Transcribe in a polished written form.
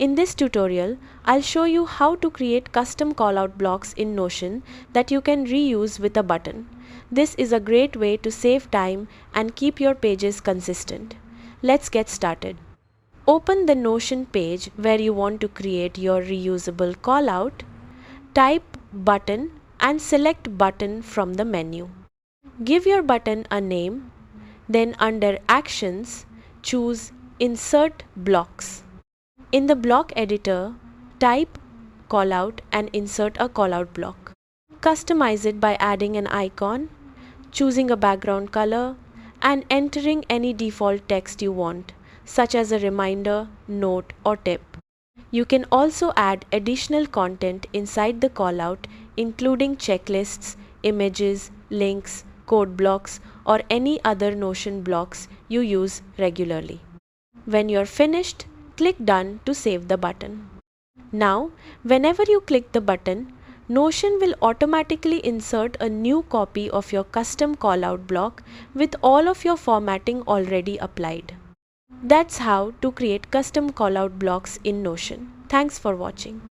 In this tutorial, I'll show you how to create custom callout blocks in Notion that you can reuse with a button. This is a great way to save time and keep your pages consistent. Let's get started. Open the Notion page where you want to create your reusable callout. Type button and select button from the menu. Give your button a name, then under Actions, choose Insert Blocks. In the block editor, type callout and insert a callout block. Customize it by adding an icon, choosing a background color, and entering any default text you want, such as a reminder, note, or tip. You can also add additional content inside the callout, including checklists, images, links, code blocks, or any other Notion blocks you use regularly. When you're finished, click Done to save the button. Now, whenever you click the button, Notion will automatically insert a new copy of your custom callout block with all of your formatting already applied. That's how to create custom callout blocks in Notion. Thanks for watching.